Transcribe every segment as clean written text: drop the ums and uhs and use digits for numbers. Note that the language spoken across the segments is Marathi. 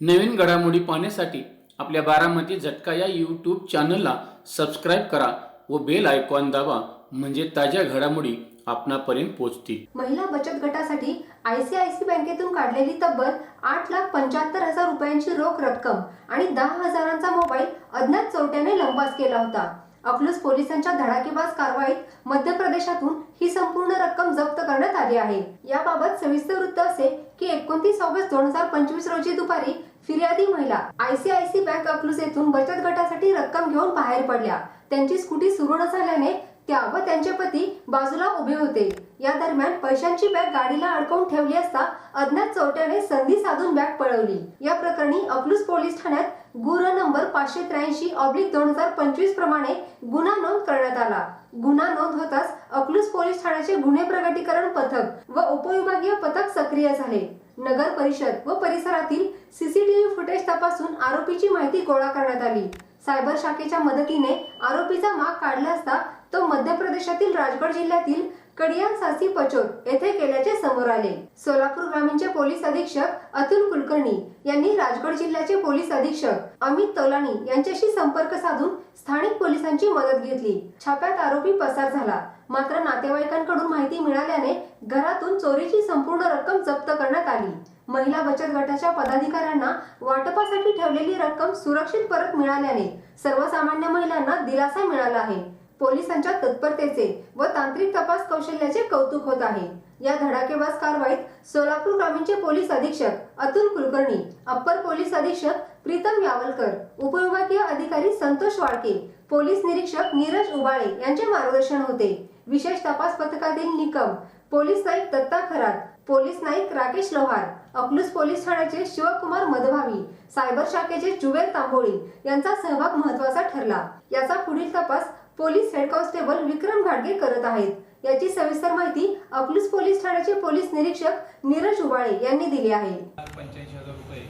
नवीन घडामोडी पाहण्यासाठी आपल्या बारामती झटका या यूट्यूब चॅनलला सबस्क्राईब करा व बेल आयकॉन दाबा, म्हणजे ताज्या घडामोडी आपणापर्यंत पोहोचतील। महिला बचत गटासाठी आयसीआयसी बँकेतून काढलेली तब्बल 8,75,000 रुपयांची रोख रक्कम आणि 10,000चा मोबाईल अज्ञात चोरट्याने लंपास केला होता। अकलूज पोलिसांच्या धडाकेबाज कारवाईत मध्य प्रदेशातून ही संपूर्ण रक्कम जप्त करण्यात आली आहे। याबाबत सविस्तर वृत्त असे की 29 ऑगस्ट 2025 रोजी दुपारी फिर्यादी महिला आयसीआयसी बँक अकलूज येथून बचत गटासाठी रक्कम घेऊन बाहेर पडल्या। त्यांची स्कूटी सुरू न झाल्याने त्या व त्यांचे पती बाजूला उभे होते। या दरम्यान पैशांची बॅग गाडीला अडकवून ठेवली असता अज्ञात चोरट्याने संधी साधून बॅग पळवली। या प्रकरणी अकलूज पोलीस ठाण्यात गुन्हा नंबर 583/2025 प्रमाणे गुन्हा नोंद करण्यात आला। गुन्हा नोंद होताच अकलूज पोलीस ठाण्याचे गुन्हे प्रगटीकरण पथक व उपविभागीय पथक सक्रिय झाले। नगर परिषद व परिसरातील सीसीटीव्ही फुटेज तपासून आरोपीची माहिती गोळा करण्यात आली। सायबर शाखेच्या मदतीने आरोपीचा माग काढला असता तो मध्य प्रदेशातील राजगड जिल्ह्यातील कडियान सासी पचोर येथे केल्याचे समोर आले। सोलापूर ग्रामीणचे पोलीस अधीक्षक अतुल कुलकर्णी यांनी राजगड जिल्ह्याचे पोलीस अधीक्षक अमित तोलानी यांच्याशी संपर्क साधून स्थानिक पोलिसांची मदत घेतली। छाप्यात आरोपी पसार झाला, मात्र नातेवाईकांकडून माहिती मिळाल्याने घरातून चोरीची संपूर्ण रक्कम जप्त करण्यात आली। महिला बचत गटाच्या पदाधिकाऱ्यांना वाटपासाठी ठेवलेली रक्कम सुरक्षित परत मिळाल्याने सर्वसामान्य महिलांना दिलासा मिळाला आहे। पोलिसांच्या तत्परतेचे व तांत्रिक तपास कौशल्याचे कौतुक होत आहे। या धडाकेबाज कारवाईत सोलापूर ग्रामीणचे पोलीस अधीक्षक अतुल कुलकर्णी, अप्पर पोलीस अधीक्षक प्रीतम यावलकर, उपविभागीय अधिकारी संतोष वाळके, पोलीस निरीक्षक नीरज उबाळे यांचे मार्गदर्शन होते। विशेष तपास पथकातील निकम, पोलीस नाईक दत्ता खरात, पोलीस नाईक राकेश लोहार, अकलूज पोलीस ठाण्याचे शिवकुमार मधभावी, सायबर शाखेचे जुबेर तांबोळी यांचा सहभाग महत्त्वाचा ठरला। याचा पुढील तपास पोलीस हेड कॉन्स्टेबल विक्रम घाडगे करत आहेत। याची सविस्तर माहिती अकलूज पोलीस ठाण्याचे पोलीस निरीक्षक नीरज उबाळे यांनी दिली आहे। 85,000 रुपये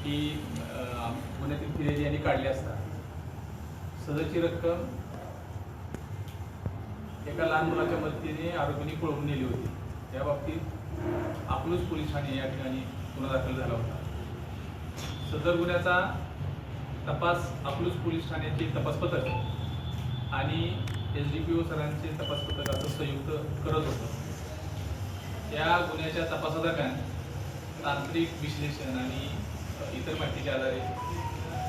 ही गुन्ह्यातील फिर्यादी यांनी काढली असता सदरची रक्कम एका लहान मुलाच्या मदतीने आरोपींनी पळवून नेली होती। त्या बाबतीत अकलूज पोलीस ठाणे या ठिकाणी गुन्हा दाखल झाला होता। सदर गुन्ह्याचा तपास अकलूज पोलीस ठाण्याचे तपास पथक आणि SDPO सरांचे तपास पथक असं संयुक्त करत होतं। त्या गुन्ह्याच्या तपासादरम्यान तांत्रिक विश्लेषण आणि इतर माहितीच्या आधारे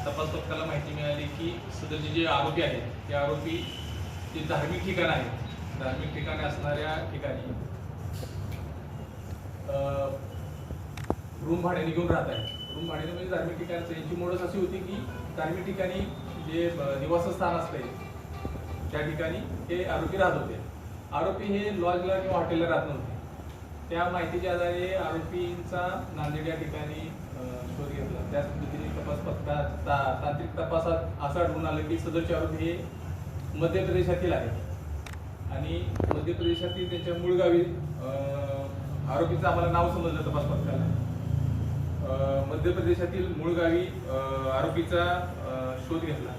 तपास पथकाला माहिती मिळाली की सदरचे जे आरोपी आहेत ते आरोपी जे धार्मिक ठिकाण आहेत, धार्मिक ठिकाणी असणाऱ्या ठिकाणी रूम भाड्याने घेऊन राहत आहेत। रूम भाड्याने म्हणजे धार्मिक ठिकाणचं यांची मोडच अशी होती की धार्मिक ठिकाणी जे निवासस्थान असते त्या ठिकाणी हे आरोपी राहत होते। आरोपी हे लॉजला किंवा हॉटेलला राहत नव्हते। त्या माहितीच्या आधारे आरोपींचा नांदेड या ठिकाणी शोध घेतला। त्याच पद्धतीने तपास पथकात तांत्रिक तपासात असं आढळून आलं की सदरचे आरोपी हे मध्य प्रदेशातील आहेत आणि मध्य प्रदेशातील त्यांच्या मूळ गावी आरोपीचं आम्हाला नाव समजलं तपास पथकाला। मध्य प्रदेशातील मूळ गावी आरोपीचा शोध घेतला।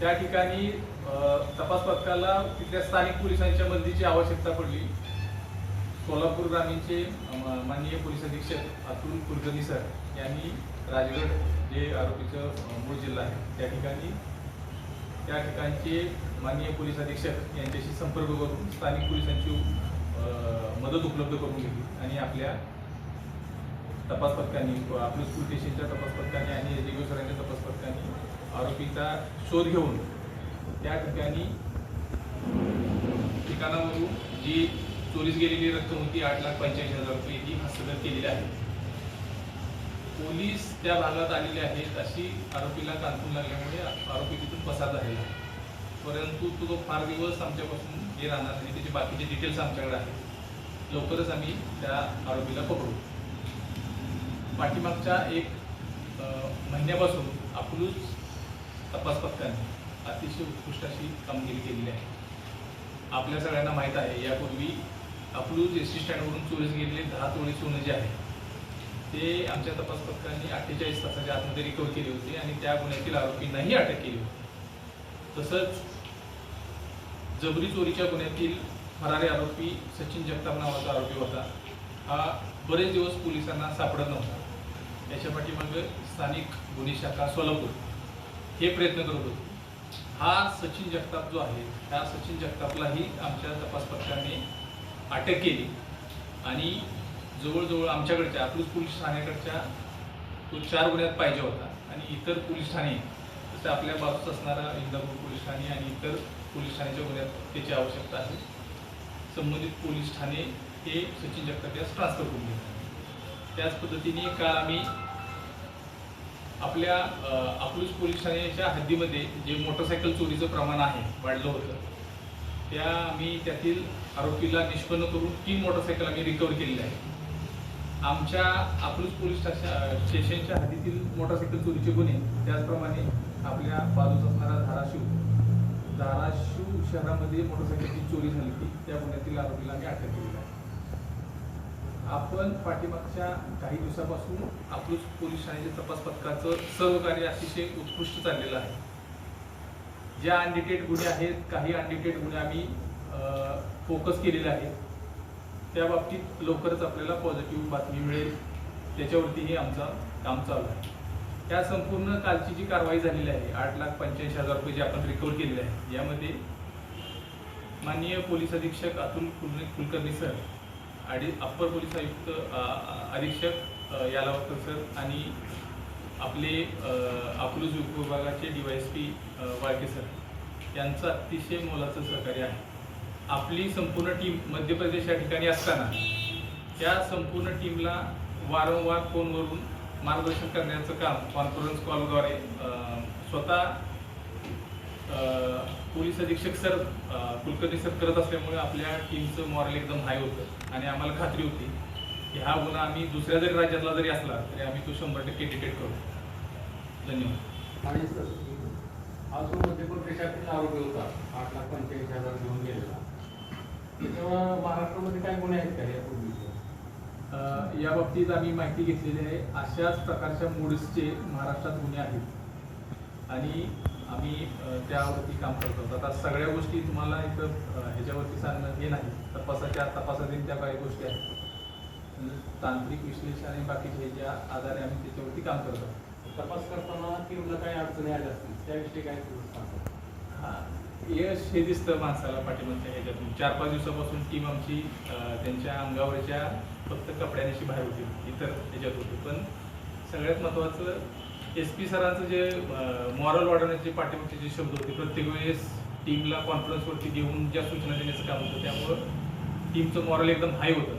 त्या ठिकाणी तपास पथकाला तिथल्या स्थानिक पोलिसांच्या मदतीची आवश्यकता पडली। सोलापूर ग्रामीणचे माननीय पोलीस अधीक्षक अतुल कुलकर्णी सर यांनी राजगड जे आरोपीचं मूळ जिल्हा आहे त्या ठिकाणचे माननीय पोलीस अधीक्षक यांच्याशी संपर्क करून स्थानिक पोलिसांची मदत उपलब्ध करून घेतली आणि आपल्या तपास पथकांनी अकलूज पोलीस स्टेशनच्या तपास पथकाने आणि SDPO सरांच्या तपास पथकाने आरोपीचा शोध घेऊन त्या ठिकाणावरून जी चोरीस गेलेली रक्कम होती 8,85,000 रुपये ही हस्तगत केलेली आहे। पोलीस त्या भागात आलेले आहेत अशी आरोपीला कानपून लागल्यामुळे आरोपी तिथून पसार झालेला आहे, परंतु तो फार दिवस आमच्यापासून हे राहणार नाही। त्याचे बाकीचे डिटेल्स आमच्याकडे आहेत। लवकरच आम्ही त्या आरोपीला पकडू। पाठीमागच्या एक महिन्यापासून अकलूज तपास पथकाने अतिशय उत्कृष्ट अशी कामगिरी केलेली आहे। आपल्या सगळ्यांना माहीत आहे यापूर्वी अकलूज ST स्टँडवरून चोरीस गेलेले 10 तोळे सोने जे आहे ते आमच्या तपास पथकाने 48 तासाच्या आतमध्ये रिकव्हर केली होती आणि त्या गुन्ह्यातील आरोपींनाही अटक केली होती। तसंच जबरी चोरीच्या गुन्ह्यातील फरारी आरोपी सचिन जगताप नावाचा आरोपी होता। हा बरेच दिवस पोलिसांना सापडत नव्हता। त्याच्या पाठीमागं स्थानिक गुन्हे शाखा सोलापूर हे प्रयत्न करत होते. हा सचिन जगताप जो आहे, ह्या सचिन जगतापलाही आमच्या तपास पथकाने अटक केली आणि जवळजवळ आमच्याकडच्या अकलूज पोलीस ठाण्याकडच्या तो 4 गुन्ह्यात पाहिजे होता आणि इतर पोलीस ठाणे जसं आपल्या बाजूस असणारा इंदापूर पोलीस ठाणे आणि इतर पोलीस ठाण्याच्या गुन्ह्यात त्याची आवश्यकता आहे. संबंधित पोलीस ठाणे हे सचिन जगताप यास ट्रान्सफर करून घेतले. त्याच पद्धतीने काल आम्ही आपल्या अकलूज पोलीस ठाण्याच्या हद्दीमध्ये जे मोटरसायकल चोरीचं प्रमाण आहे वाढलं होतं, त्या आम्ही त्यातील आरोपीला निष्पन्न करून 3 मोटरसायकल आम्ही रिकवर केलेल्या आहे. आमच्या अकलूज पोलीस स्टेशनच्या हद्दीतील मोटरसायकल चोरीचे गुन्हे त्याचप्रमाणे आपल्या बाजूस असणारा धाराशिव शहरामध्ये मोटरसायकलची चोरी झाली होती, त्या गुन्ह्यातील आरोपीला आम्ही अटक केलेली आहे. आपण पाठीमागच्या काही दिवसापासून अकलूज पोलीस ठाण्याच्या तपास पथकाचं सर्व कार्य अतिशय उत्कृष्ट चाललेलं आहे. ज्या अनडिटेड गुन्हे आहेत, काही अनडिटेड गुन्हे आम्ही फोकस केलेले आहेत. त्या बाबतीत लवकरच आपल्याला पॉझिटिव्ह बातमी मिळेल, त्याच्यावरतीही आमचं काम चालू आहे. त्या संपूर्ण कालची जी कारवाई झालेली आहे, 8,85,000 रुपये जे आपण रिकवर केलेले आहे, यामध्ये माननीय पोलीस अधीक्षक Atul Kulkarni sir, upper police आयुक्त अधीक्षक यालावकर सर आणि आपले अकलूज विभागाचे DYSP वाळके सर यांचं अतिशय मोलाचं सहकार्य आहे. आपली संपूर्ण टीम मध्य प्रदेश या ठिकाणी असताना त्या संपूर्ण टीमला वारंवार फोनवरून मार्गदर्शन करण्याचं काम कॉन्फरन्स कॉलद्वारे स्वतः पोलीस अधीक्षक सर कुलकर्णी सर करत असल्यामुळे आपल्या टीमचं मॉरल एकदम हाय होतं आणि आम्हाला खात्री होती की हा गुन्हा आम्ही दुसऱ्या जरी राज्यातला जरी असला तरी आम्ही तो 100% डिटेक्ट करू. धन्यवाद. आणि सर, हा जो मध्य प्रदेशातील आरोपी होता 8,85,000 घेऊन गेलेला, त्याच्यावर महाराष्ट्रामध्ये काय गुन्हे आहेत का यापूर्वी? या बाबतीत आम्ही माहिती घेतलेली आहे. अशाच प्रकारच्या मोड्सचे महाराष्ट्रात गुन्हे आहेत आणि आम्ही त्यावरती काम करतो. आता सगळ्या गोष्टी तुम्हाला इथं ह्याच्यावरती सांगणं हे नाही. तपासातील त्या काही गोष्टी आहेत, तांत्रिक विश्लेषण आणि बाकीच्या ह्याच्या आधारे आम्ही त्याच्यावरती काम करतो. तपास करताना टीमला काही अडचणी आल्या असतील, त्याविषयी काय सांगतो? यश हे दिसतं माणसाला पाठीमागच्या ह्याच्यातून. 4-5 दिवसापासून टीम आमची त्यांच्या अंगावरच्या फक्त कपड्यानेशी बाहेर होती, इतर ह्याच्यात होती. पण सगळ्यात महत्त्वाचं SP सरांचं जे मॉरल वाढवण्याचे पाठीमागचे जे शब्द होते, प्रत्येक वेळेस टीमला कॉन्फरन्सवरती घेऊन ज्या सूचना देण्याचं काम होतं, त्यामुळं टीमचं मॉरल एकदम हाय होतं.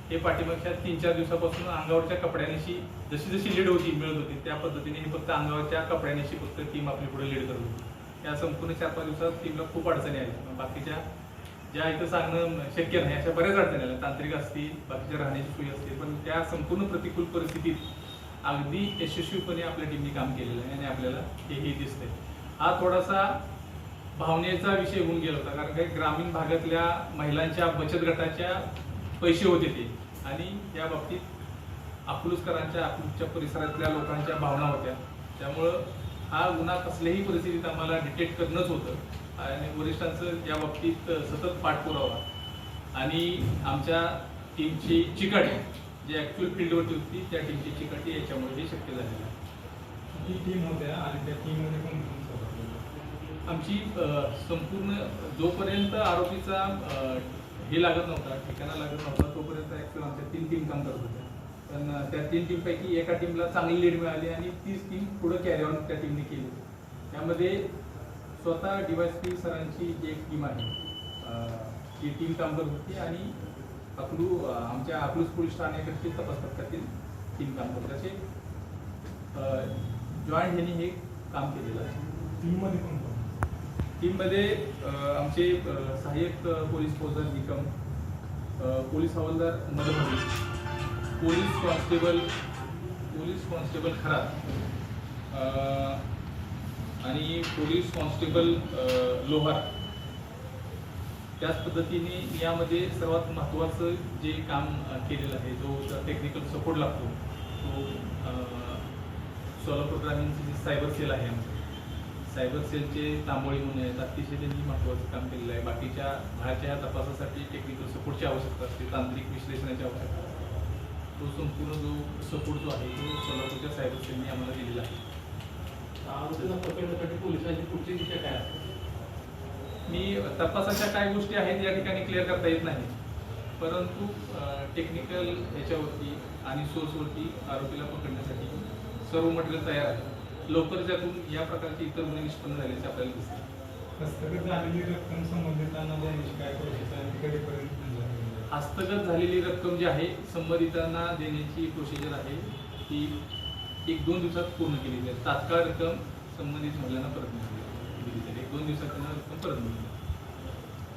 हे पाठीमागच्या 3-4 दिवसापासून अंगावरच्या कपड्यानेशी जशी जशी लीड मिळत होती त्या पद्धतीने हे फक्त अंगावरच्या कपड्यानेशी फक्त टीम आपली पुढे लीड करत होती. या संपूर्ण 4-5 दिवसात टीमला खूप अडचणी आल्या. बाकीच्या ज्या इथं सांगणं शक्य नाही अशा बऱ्याच अडचणी आल्या, तांत्रिक असतील, बाकीच्या राहण्याची सोयी असतील. पण त्या संपूर्ण प्रतिकूल परिस्थितीत अगदी यशस्वीपणे आपल्या टीमने काम केलेलं आहे आणि आपल्याला हेही दिसतंय. हा थोडासा भावनेचा विषय होऊन गेला होता, कारण काही ग्रामीण भागातल्या महिलांच्या बचत गटाच्या पैसे होते ते आणि त्या बाबतीत अकलूजच्या परिसरातल्या लोकांच्या भावना होत्या. त्यामुळं हा गुन्हा कसल्याही परिस्थितीत आम्हाला डिटेक्ट करणंच होतं आणि वरिष्ठांचं या बाबतीत सतत पाठपुरावा आणि आमच्या टीमची चिकाटी जी ॲक्च्युअल फील्डवरती होती त्या टीमची चिकाटी याच्यामुळे हे शक्य झालेलं आहे. ही टीम होत्या आणि त्या टीममध्ये कोण आमची संपूर्ण जोपर्यंत आरोपीचा हे लागत नव्हता, ठिकाणा लागत नव्हता, तोपर्यंत ॲक्च्युअल आमच्या 3 टीम काम करत होत्या. पण त्या 3 टीमपैकी एका टीमला चांगली लीड मिळाली आणि तीच टीम पुढं कॅरी ऑन त्या टीमने केली. त्यामध्ये स्वतः DYSP सरांची जी एक टीम आहे ती टीम काम करत होती आणि आमच्या अकलूज पोलीस ठाण्याकडची तपास पथकातील टीम काम करत असे जॉईंट ह्यांनी हे काम केलेलं आहे. टीममध्ये कोण? टीममध्ये आमचे सहाय्यक पोलीस फौजदार निकम, पोलीस हवालदार मधुमती, पोलीस कॉन्स्टेबल खरात आणि पोलीस कॉन्स्टेबल लोहार. त्याच पद्धतीने यामध्ये सर्वात महत्त्वाचं जे काम केलेलं आहे, जो टेक्निकल सपोर्ट लागतो, तो सोलापूर ग्रामीणची जी सायबर सेल आहे आमचं, सायबर सेलचे तांबोळी म्हणून आहेत, अतिशय त्यांनी महत्त्वाचं काम केलेलं आहे. बाकीच्या बाहेरच्या तपासासाठी टेक्निकल सपोर्टची आवश्यकता असते, तांत्रिक विश्लेषणाची आवश्यकता असते. तो संपूर्ण जो सपोर्ट जो आहे तो सोलापूरच्या सायबर सेलने आम्हाला दिलेला आहे. आरोपीला पकडण्यासाठी पोलिसांची पुढची दिशा काय असते? मी तपासाच्या काय गोष्टी आहेत या ठिकाणी क्लिअर करता येत नाही, परंतु टेक्निकल ह्याच्यावरती आणि सोर्सवरती आरोपीला पकडण्यासाठी सर्व मटेरियल तयार आहे. लवकर त्यातून या प्रकारचे इतर गुन्हे निष्पन्न झाल्याचे आपल्याला दिसते. हस्तगत झालेली रक्कम संबंधितांना द्यायची काय प्रोसेस आहे ती कधीपर्यंत? हस्तगत झालेली रक्कम जी आहे संबंधितांना देण्याची प्रोसिजर आहे ती 1-2 दिवसात पूर्ण केली जाईल. तात्काळ रक्कम संबंधित महिलांना परत मिळते. 1-2 दिवसात त्यांना रक्कम परत मिळते.